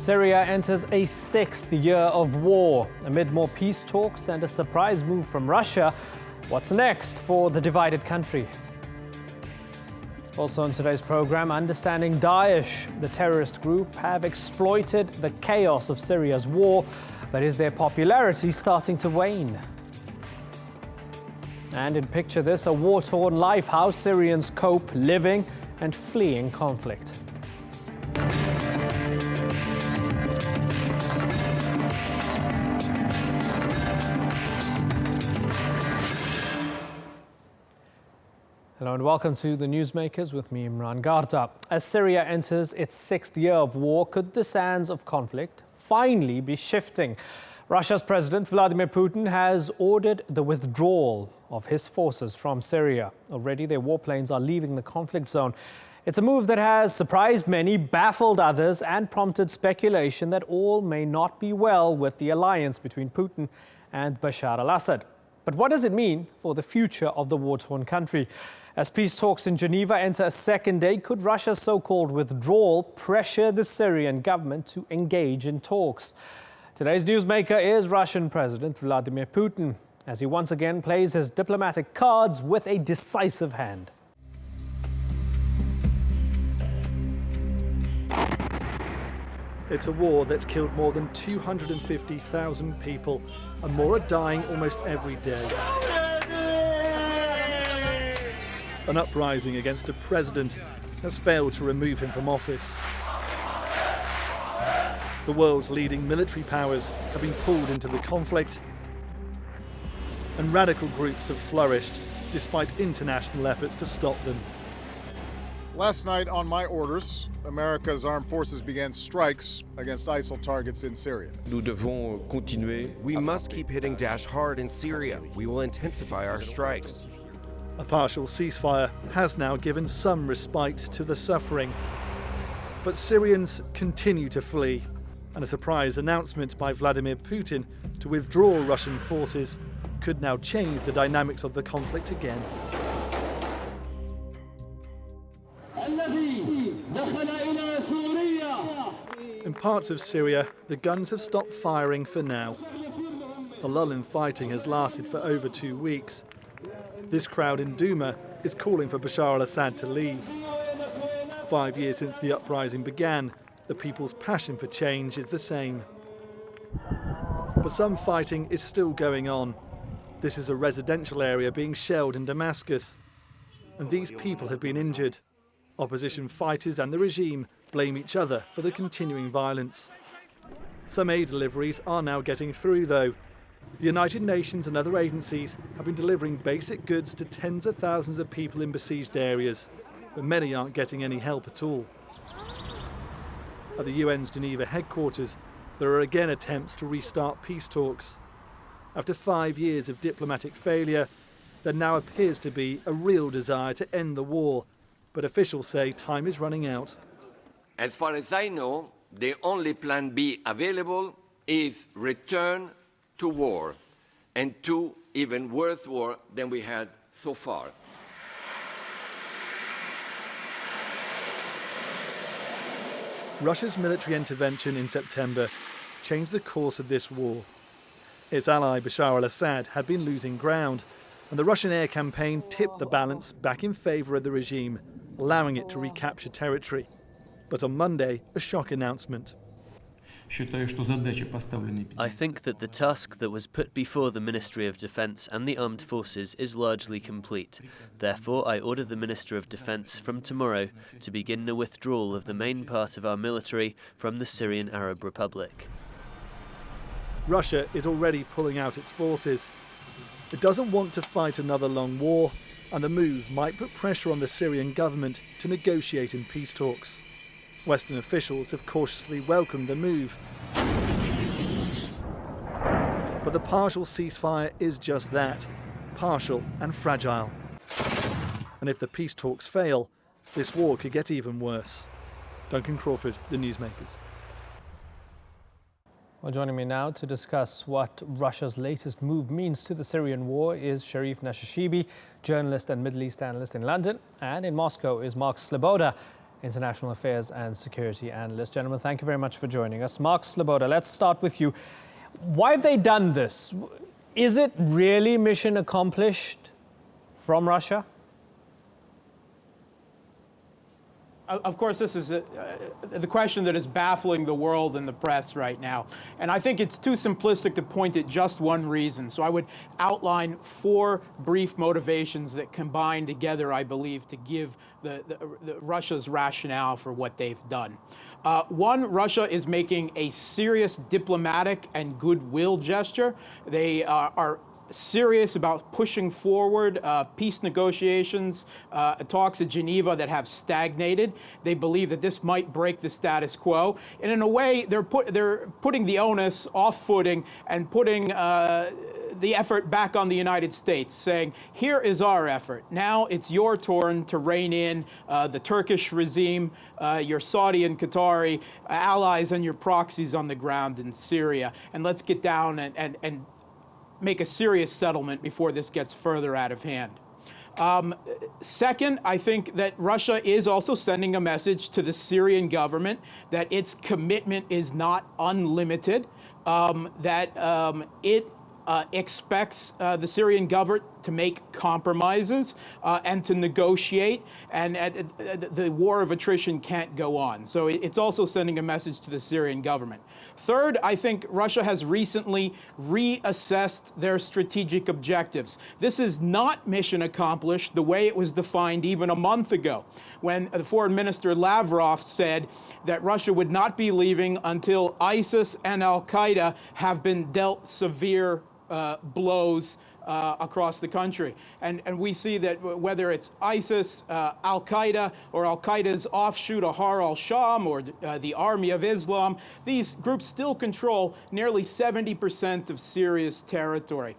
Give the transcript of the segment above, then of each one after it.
Syria enters a sixth year of war. Amid more peace talks and a surprise move from Russia, what's next for the divided country? Also in today's program, understanding Daesh. The terrorist group have exploited the chaos of Syria's war, but is their popularity starting to wane? And in Picture This, a war-torn life, how Syrians cope living and fleeing conflict. Hello and welcome to the Newsmakers with me, Imran Garta. As Syria enters its sixth year of war, could the sands of conflict finally be shifting? Russia's President Vladimir Putin has ordered the withdrawal of his forces from Syria. Already their warplanes are leaving the conflict zone. It's a move that has surprised many, baffled others, and prompted speculation that all may not be well with the alliance between Putin and Bashar al-Assad. But what does it mean for the future of the war-torn country? As peace talks in Geneva enter a second day, could Russia's so-called withdrawal pressure the Syrian government to engage in talks? Today's newsmaker is Russian President Vladimir Putin, as he once again plays his diplomatic cards with a decisive hand. It's a war that's killed more than 250,000 people, and more are dying almost every day. An uprising against a president has failed to remove him from office. The world's leading military powers have been pulled into the conflict, and radical groups have flourished despite international efforts to stop them. Last night, on my orders, America's armed forces began strikes against ISIL targets in Syria. We must keep hitting Daesh hard in Syria. We will intensify our strikes. A partial ceasefire has now given some respite to the suffering. But Syrians continue to flee, and a surprise announcement by Vladimir Putin to withdraw Russian forces could now change the dynamics of the conflict again. In parts of Syria, the guns have stopped firing for now. The lull in fighting has lasted for over 2 weeks. This crowd in Duma is calling for Bashar al-Assad to leave. 5 years since the uprising began, the people's passion for change is the same. But some fighting is still going on. This is a residential area being shelled in Damascus, and these people have been injured. Opposition fighters and the regime blame each other for the continuing violence. Some aid deliveries are now getting through, though. The United Nations and other agencies have been delivering basic goods to tens of thousands of people in besieged areas, but many aren't getting any help at all. At the UN's Geneva headquarters, there are again attempts to restart peace talks. After 5 years of diplomatic failure, there now appears to be a real desire to end the war, but officials say time is running out. As far as I know, the only plan B available is return to war, and to even worse war than we had so far. Russia's military intervention in September changed the course of this war. Its ally Bashar al-Assad had been losing ground, and the Russian air campaign tipped the balance back in favour of the regime, allowing it to recapture territory. But on Monday, a shock announcement. I think that the task that was put before the Ministry of Defence and the Armed Forces is largely complete. Therefore, I order the Minister of Defence from tomorrow to begin the withdrawal of the main part of our military from the Syrian Arab Republic. Russia is already pulling out its forces. It doesn't want to fight another long war, and the move might put pressure on the Syrian government to negotiate in peace talks. Western officials have cautiously welcomed the move. But the partial ceasefire is just that, partial and fragile. And if the peace talks fail, this war could get even worse. Duncan Crawford, The Newsmakers. Well, joining me now to discuss what Russia's latest move means to the Syrian war is Sharif Nashashibi, journalist and Middle East analyst in London. And in Moscow is Mark Sleboda, international affairs and security analyst. Gentlemen, thank you very much for joining us. Mark Sleboda, let's start with you. Why have they done this? Is it really mission accomplished from Russia? Of course, this is the question that is baffling the world and the press right now. And I think it's too simplistic to point at just one reason. So I would outline 4 brief motivations that combine together, I believe, to give the Russia's rationale for what they've done. 1, Russia is making a serious diplomatic and goodwill gesture. They are serious about pushing forward peace negotiations, talks at Geneva that have stagnated. They believe that this might break the status quo. And in a way, they're putting the onus off footing and putting the effort back on the United States, saying, here is our effort. Now it's your turn to rein in the Turkish regime, your Saudi and Qatari allies, and your proxies on the ground in Syria. And let's get down and make a serious settlement before this gets further out of hand. Second, I think that Russia is also sending a message to the Syrian government that its commitment is not unlimited, that it expects the Syrian government to make compromises and to negotiate, and the war of attrition can't go on. So it's also sending a message to the Syrian government. Third, I think Russia has recently reassessed their strategic objectives. This is not mission accomplished the way it was defined even a month ago, when the Foreign Minister Lavrov said that Russia would not be leaving until ISIS and Al-Qaeda have been dealt severe blows across the country. And we see that whether it's ISIS, Al-Qaeda, or Al-Qaeda's offshoot, Ahrar al-Sham, or the Army of Islam, these groups still control nearly 70% of Syria's territory.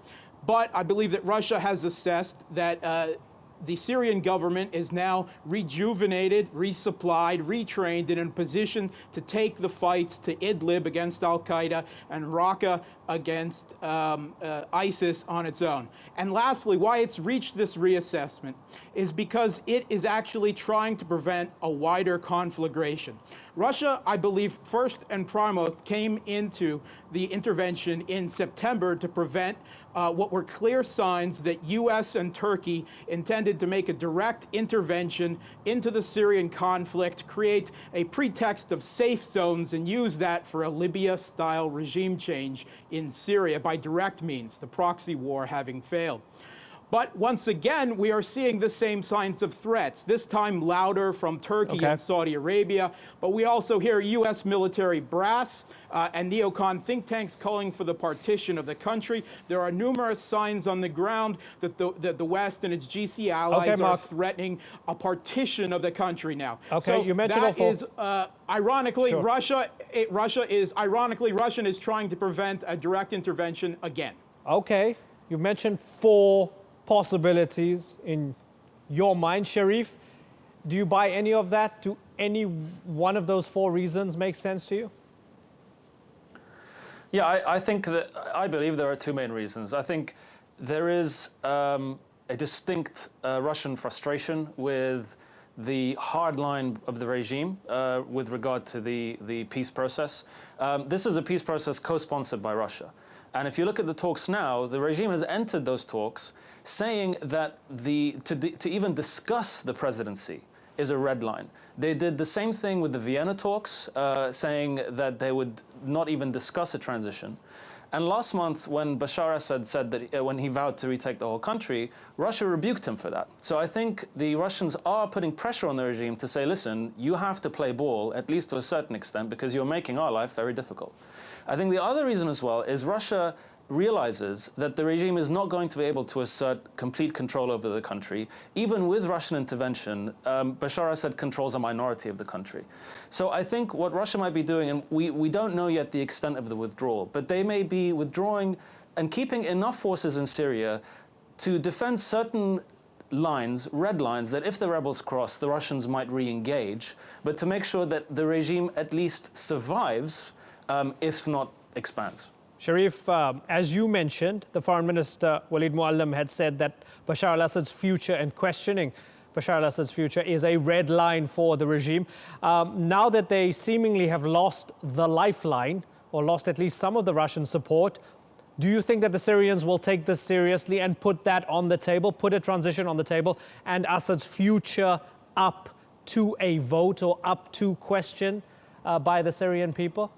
But I believe that Russia has assessed that the Syrian government is now rejuvenated, resupplied, retrained, and in a position to take the fights to Idlib against Al-Qaeda and Raqqa against ISIS on its own. And lastly, why it's reached this reassessment is because it is actually trying to prevent a wider conflagration. Russia, I believe, first and foremost, came into the intervention in September to prevent what were clear signs that U.S. and Turkey intended to make a direct intervention into the Syrian conflict, create a pretext of safe zones, and use that for a Libya-style regime change in Syria by direct means, the proxy war having failed. But once again, we are seeing the same signs of threats, this time louder from Turkey and Saudi Arabia. But we also hear U.S. military brass and neocon think tanks calling for the partition of the country. There are numerous signs on the ground that the West and its GC allies are threatening a partition of the country now. So you mentioned that is, ironically, Russia is trying to prevent a direct intervention again. Okay, you mentioned 4 possibilities in your mind. Sharif, do you buy any of that? Do any one of those 4 reasons make sense to you? Yeah, I believe there are 2 main reasons. I think there is a distinct Russian frustration with the hard line of the regime with regard to the peace process. This is a peace process co-sponsored by Russia. And if you look at the talks now, the regime has entered those talks saying that to even discuss the presidency is a red line. They did the same thing with the Vienna talks, saying that they would not even discuss a transition. And last month, when Bashar Assad said that when he vowed to retake the whole country, Russia rebuked him for that. So I think the Russians are putting pressure on the regime to say, listen, you have to play ball, at least to a certain extent, because you're making our life very difficult. I think the other reason as well is Russia realizes that the regime is not going to be able to assert complete control over the country. Even with Russian intervention, Bashar Assad controls a minority of the country. So I think what Russia might be doing, and we don't know yet the extent of the withdrawal, but they may be withdrawing and keeping enough forces in Syria to defend certain lines, red lines, that if the rebels cross, the Russians might re-engage, but to make sure that the regime at least survives, if not expands. Sharif, as you mentioned, the Foreign Minister Walid Muallim had said that Bashar al-Assad's future and questioning Bashar al-Assad's future is a red line for the regime. Now that they seemingly have lost the lifeline, or lost at least some of the Russian support, do you think that the Syrians will take this seriously and put that on the table, put a transition on the table, and Assad's future up to a vote or up to question by the Syrian people?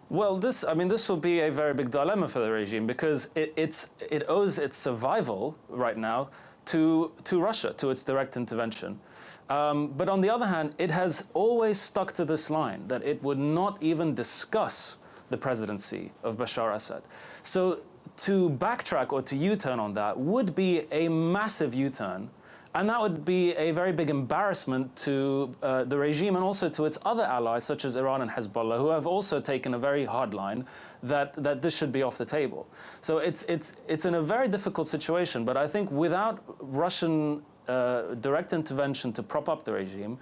Well, this will be a very big dilemma for the regime, because it owes its survival right now to Russia, to its direct intervention. But on the other hand, it has always stuck to this line that it would not even discuss the presidency of Bashar Assad. So to backtrack or to U-turn on that would be a massive U-turn. And that would be a very big embarrassment to the regime and also to its other allies, such as Iran and Hezbollah, who have also taken a very hard line that this should be off the table. So it's in a very difficult situation. But I think without Russian direct intervention to prop up the regime,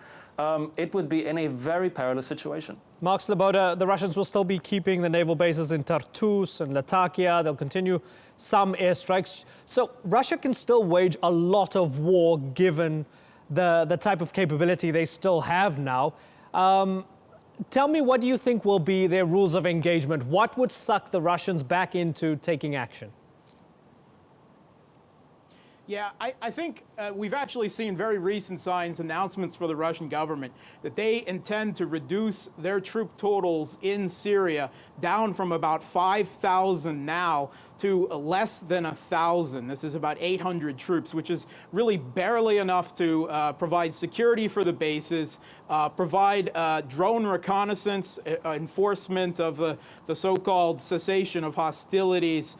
it would be in a very perilous situation. Mark Sloboda, the Russians will still be keeping the naval bases in Tartus and Latakia. They'll continue some airstrikes. So Russia can still wage a lot of war given the type of capability they still have now. Tell me, what do you think will be their rules of engagement? What would suck the Russians back into taking action? Yeah, I think we've actually seen very recent signs, announcements for the Russian government that they intend to reduce their troop totals in Syria down from about 5,000 now to less than 1,000. This is about 800 troops, which is really barely enough to provide security for the bases, provide drone reconnaissance, enforcement of the so-called cessation of hostilities,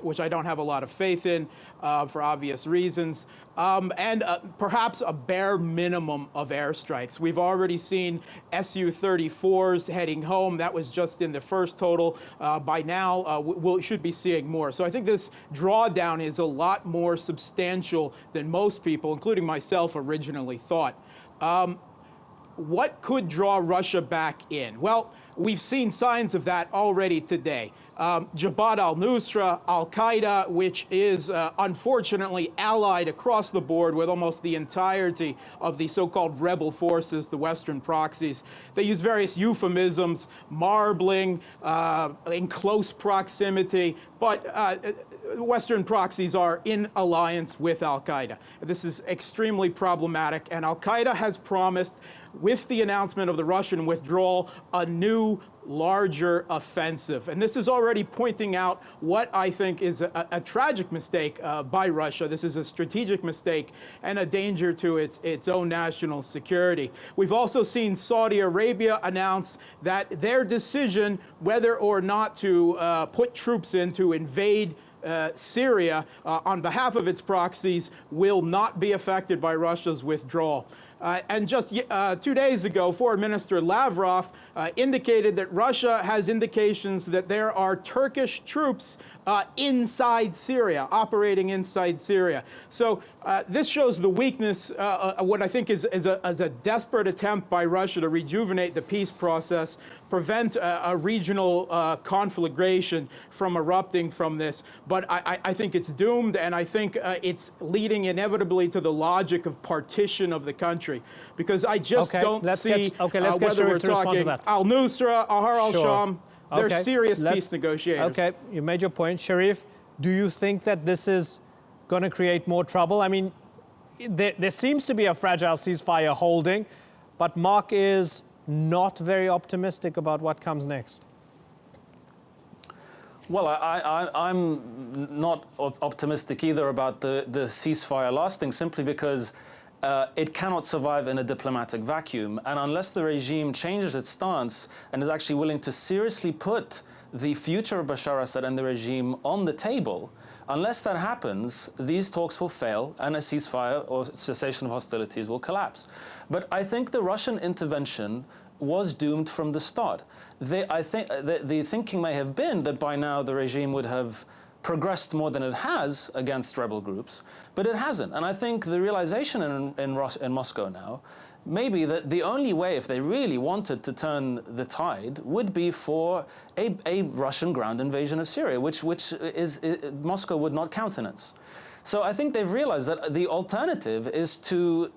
which I don't have a lot of faith in for obvious reasons, and perhaps a bare minimum of airstrikes. We've already seen Su-34s heading home. That was just in the first total. By now, we should be seeing more. So I think this drawdown is a lot more substantial than most people, including myself, originally thought. What could draw Russia back in? Well, we've seen signs of that already today. Jabhat al-Nusra, al-Qaeda, which is unfortunately allied across the board with almost the entirety of the so-called rebel forces, the Western proxies. They use various euphemisms, marbling, in close proximity, but Western proxies are in alliance with al-Qaeda. This is extremely problematic, and al-Qaeda has promised, with the announcement of the Russian withdrawal, a new, larger offensive. And this is already pointing out what I think is a tragic mistake by Russia. This is a strategic mistake and a danger to its own national security. We've also seen Saudi Arabia announce that their decision whether or not to put troops in to invade Syria on behalf of its proxies will not be affected by Russia's withdrawal. And just 2 days ago, Foreign Minister Lavrov indicated that Russia has indications that there are Turkish troops inside Syria, operating inside Syria. So this shows the weakness, what I think is a desperate attempt by Russia to rejuvenate the peace process, prevent a regional conflagration from erupting from this. But I think it's doomed, and I think it's leading inevitably to the logic of partition of the country. Because I just don't see whether we're talking al-Nusra, Ahrar al-Sham, they're serious peace negotiators. Okay, you made your point. Sharif, do you think that this is going to create more trouble? I mean, there seems to be a fragile ceasefire holding, but Mark is not very optimistic about what comes next. Well, I'm not optimistic either about the ceasefire lasting, simply because it cannot survive in a diplomatic vacuum. And unless the regime changes its stance and is actually willing to seriously put the future of Bashar Assad and the regime on the table, unless that happens, these talks will fail and a ceasefire or cessation of hostilities will collapse. But I think the Russian intervention was doomed from the start. I think the thinking may have been that by now the regime would have progressed more than it has against rebel groups, but it hasn't. And I think the realization in Moscow now maybe that the only way, if they really wanted to turn the tide, would be for a Russian ground invasion of Syria, which Moscow would not countenance. So I think they've realized that the alternative is to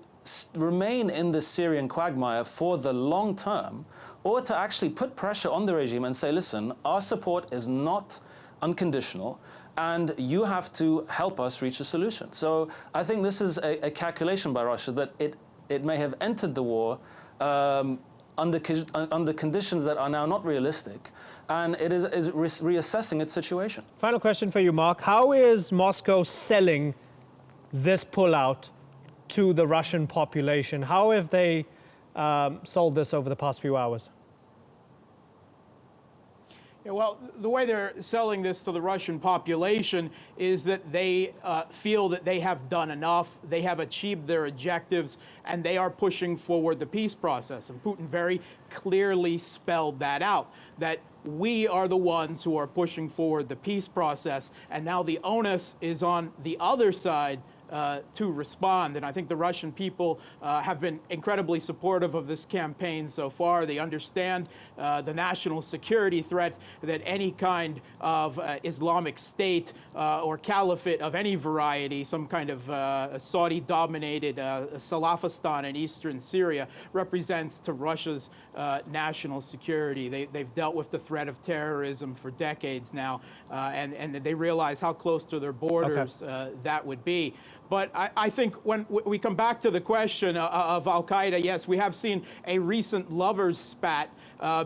remain in the Syrian quagmire for the long term, or to actually put pressure on the regime and say, listen, our support is not unconditional, and you have to help us reach a solution. So I think this is a calculation by Russia that it may have entered the war under conditions that are now not realistic, and it is reassessing its situation. Final question for you, Mark. How is Moscow selling this pullout to the Russian population? How have they sold this over the past few hours? Yeah, well, the way they're selling this to the Russian population is that they feel that they have done enough, they have achieved their objectives, and they are pushing forward the peace process. And Putin very clearly spelled that out, that we are the ones who are pushing forward the peace process, and now the onus is on the other side to respond. And I think the Russian people have been incredibly supportive of this campaign so far. They understand the national security threat that any kind of Islamic state or caliphate of any variety, some kind of Saudi-dominated Salafistan in eastern Syria, represents to Russia's national security. They've dealt with the threat of terrorism for decades now, and they realize how close to their borders that would be. But I think when we come back to the question of al-Qaeda, yes, we have seen a recent lovers' spat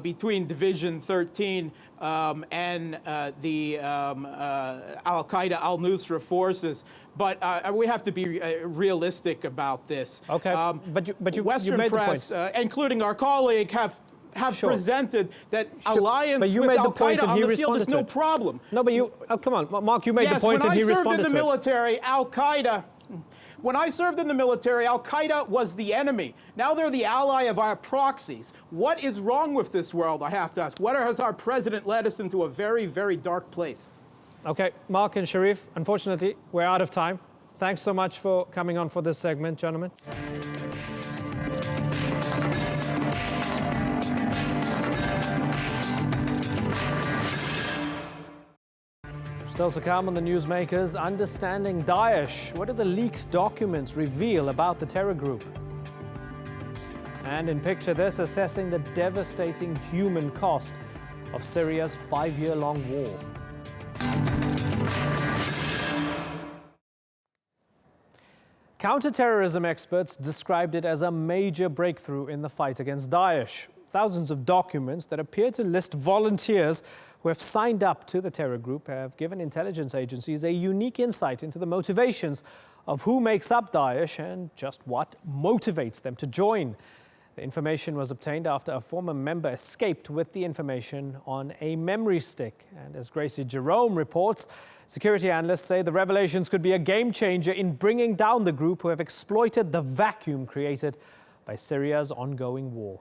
between Division 13 and the al-Qaeda al-Nusra forces. But we have to be realistic about this. Okay, but you Western made press, the point. Including our colleague, have presented that alliance but you with made the point al-Qaeda and on he the field is responded no to it. problem. No, but you, come on, Mark, you made the point and he responded to it. When I served in the military, al-Qaeda was the enemy. Now they're the ally of our proxies. What is wrong with this world, I have to ask? What has our president led us into a very, very dark place? Okay, Mark and Sharif, unfortunately, we're out of time. Thanks so much for coming on for this segment, gentlemen. Still to come on the Newsmakers, understanding Daesh. What do the leaked documents reveal about the terror group? And in Picture This, assessing the devastating human cost of Syria's 5-year-long war. Counter-terrorism experts described it as a major breakthrough in the fight against Daesh. Thousands of documents that appear to list volunteers who have signed up to the terror group have given intelligence agencies a unique insight into the motivations of who makes up Daesh and just what motivates them to join. The information was obtained after a former member escaped with the information on a memory stick. And as Gracie Jerome reports, security analysts say the revelations could be a game changer in bringing down the group who have exploited the vacuum created by Syria's ongoing war.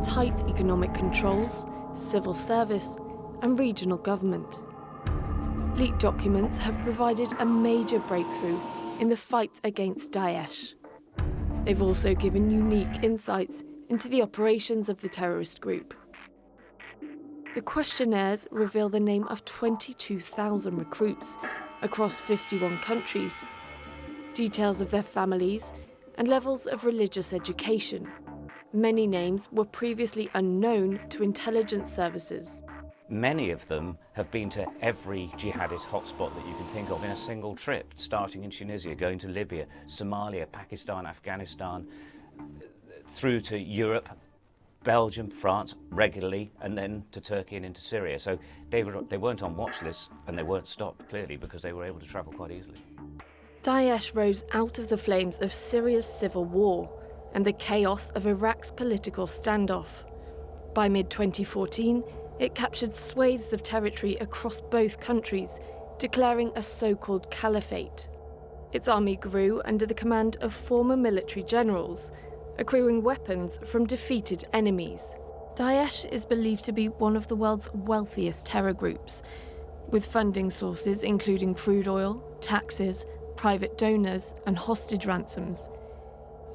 Tight economic controls, civil service, and regional government. Leaked documents have provided a major breakthrough in the fight against Daesh. They've also given unique insights into the operations of the terrorist group. The questionnaires reveal the name of 22,000 recruits across 51 countries, details of their families, and levels of religious education. Many names were previously unknown to intelligence services. Many of them have been to every jihadist hotspot that you can think of in a single trip, starting in Tunisia, going to Libya, Somalia, Pakistan, Afghanistan, through to Europe, Belgium, France regularly, and then to Turkey and into Syria. So they weren't on watch lists, and they weren't stopped, clearly, because they were able to travel quite easily. Daesh rose out of the flames of Syria's civil war and the chaos of Iraq's political standoff. By mid-2014, it captured swathes of territory across both countries, declaring a so-called caliphate. Its army grew under the command of former military generals, accruing weapons from defeated enemies. Daesh is believed to be one of the world's wealthiest terror groups, with funding sources including crude oil, taxes, private donors, and hostage ransoms.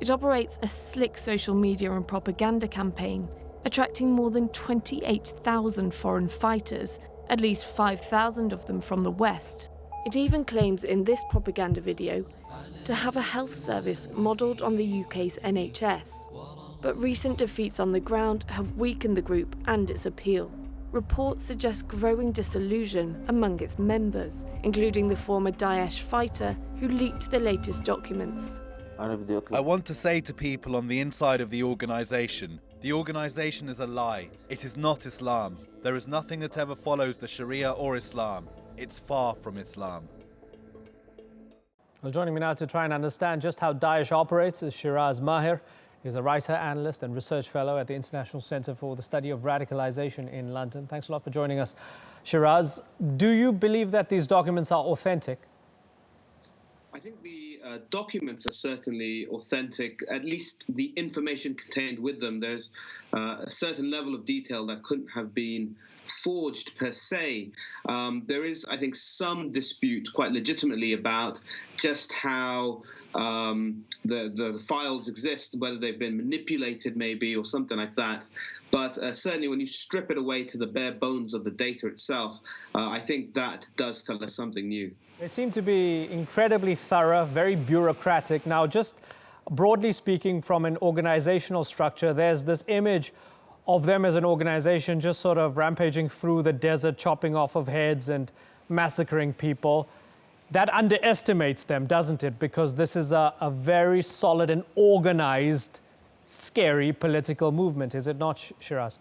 It operates a slick social media and propaganda campaign, attracting more than 28,000 foreign fighters, at least 5,000 of them from the West. It even claims in this propaganda video to have a health service modelled on the UK's NHS. But recent defeats on the ground have weakened the group and its appeal. Reports suggest growing disillusion among its members, including the former Daesh fighter who leaked the latest documents. I want to say to people on the inside of the organisation is a lie. It is not Islam. There is nothing that ever follows the Sharia or Islam. It's far from Islam. Well, joining me now to try and understand just how Daesh operates is Shiraz Maher. He's a writer, analyst and research fellow at the International Centre for the Study of Radicalisation in London. Thanks a lot for joining us, Shiraz. Do you believe that these documents are authentic? I think the documents are certainly authentic, at least the information contained with them. There's a certain level of detail that couldn't have been forged per se. There is, I think, some dispute quite legitimately about just how the files exist, whether they've been manipulated maybe or something like that. But certainly when you strip it away to the bare bones of the data itself, I think that does tell us something new. They seem to be incredibly thorough, very bureaucratic. Now, just broadly speaking, from an organizational structure, there's this image of them as an organization just sort of rampaging through the desert, chopping off of heads and massacring people. That underestimates them, doesn't it? Because this is a very solid and organized, scary political movement, is it not, Shiraz?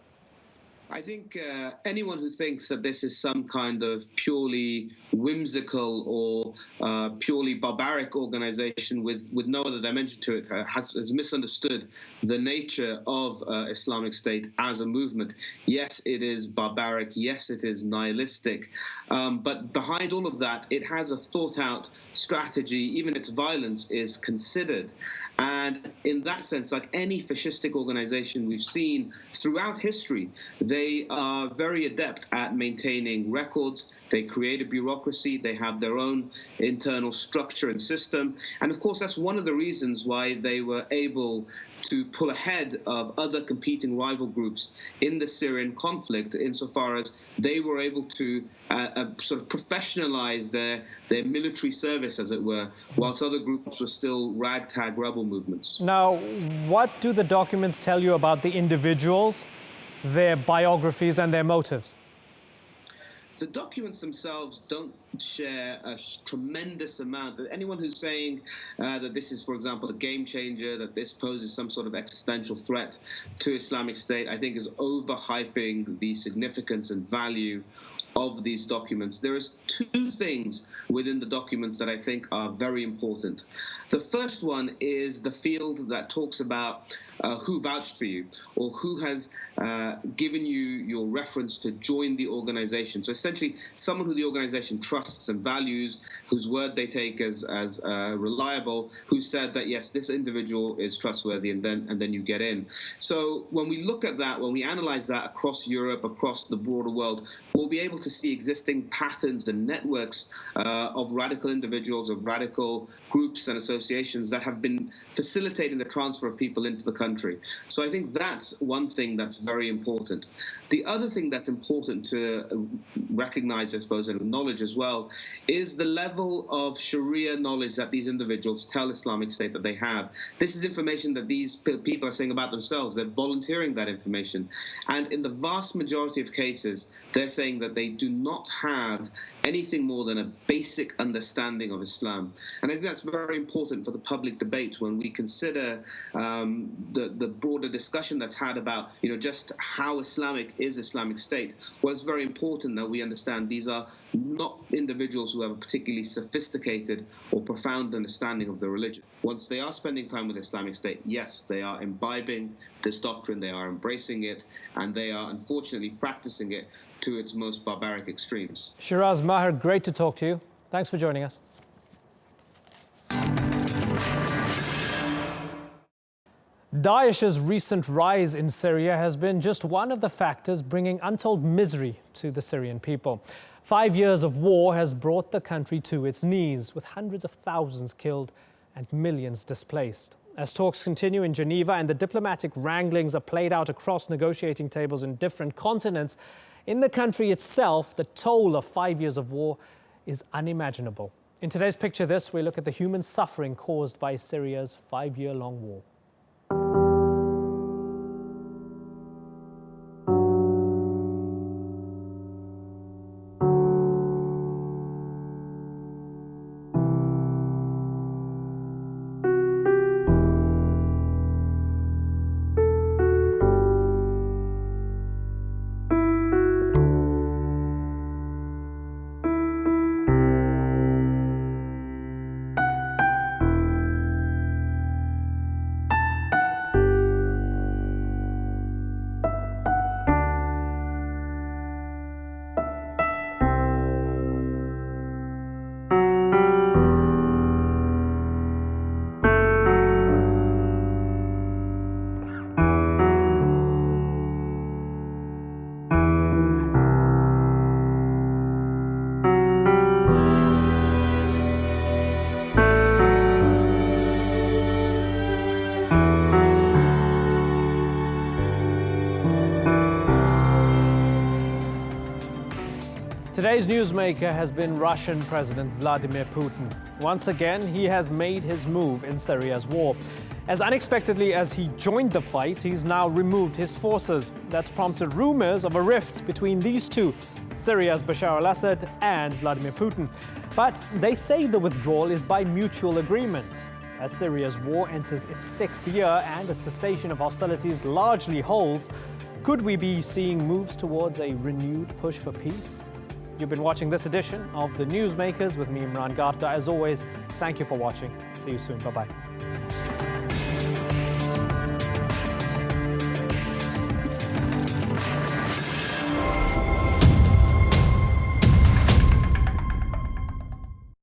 I think anyone who thinks that this is some kind of purely whimsical or purely barbaric organization with no other dimension to it has misunderstood the nature of Islamic State as a movement. Yes, it is barbaric. Yes, it is nihilistic. But behind all of that, it has a thought-out strategy. Even its violence is considered. And in that sense, like any fascistic organization we've seen throughout history, they are very adept at maintaining records. They create a bureaucracy. They have their own internal structure and system. And of course, that's one of the reasons why they were able to pull ahead of other competing rival groups in the Syrian conflict, insofar as they were able to sort of professionalize their military service, as it were, whilst other groups were still ragtag rebel movements. Now, what do the documents tell you about the individuals, their biographies and their motives? The documents themselves don't share a tremendous amount. Anyone who's saying that this is, for example, a game changer, that this poses some sort of existential threat to Islamic State, I think is overhyping the significance and value of these documents. There is two things within the documents that I think are very important. The first one is the field that talks about who vouched for you or who has given you your reference to join the organization. So essentially, someone who the organization trusts and values, whose word they take as reliable, who said that, yes, this individual is trustworthy, and then you get in. So when we look at that, when we analyze that across Europe, across the broader world, we'll be able to see existing patterns and networks of radical individuals, of radical groups and associations that have been facilitating the transfer of people into the country. So I think that's one thing that's very important. The other thing that's important to recognize, I suppose, and acknowledge as well, is the level of Sharia knowledge that these individuals tell Islamic State that they have. This is information that these people are saying about themselves. They're volunteering that information. And in the vast majority of cases, they're saying that they do not have anything more than a basic understanding of Islam. And I think that's very important for the public debate when we consider the broader discussion that's had about, just how Islamic is Islamic State. Well, it's very important that we understand these are not individuals who have a particularly sophisticated or profound understanding of the religion. Once they are spending time with Islamic State, yes, they are imbibing this doctrine, they are embracing it, and they are unfortunately practicing it to its most barbaric extremes. Shiraz Maher, great to talk to you. Thanks for joining us. Daesh's recent rise in Syria has been just one of the factors bringing untold misery to the Syrian people. 5 years of war has brought the country to its knees, with hundreds of thousands killed and millions displaced. As talks continue in Geneva and the diplomatic wranglings are played out across negotiating tables in different continents, in the country itself, the toll of 5 years of war is unimaginable. In today's Picture This, we look at the human suffering caused by Syria's 5-year-long war. Today's newsmaker has been Russian President Vladimir Putin. Once again, he has made his move in Syria's war. As unexpectedly as he joined the fight, he's now removed his forces. That's prompted rumors of a rift between these two, Syria's Bashar al-Assad and Vladimir Putin. But they say the withdrawal is by mutual agreement. As Syria's war enters its 6th year and a cessation of hostilities largely holds, could we be seeing moves towards a renewed push for peace? You've been watching this edition of The Newsmakers with me, Imran Garta. As always, thank you for watching. See you soon. Bye-bye.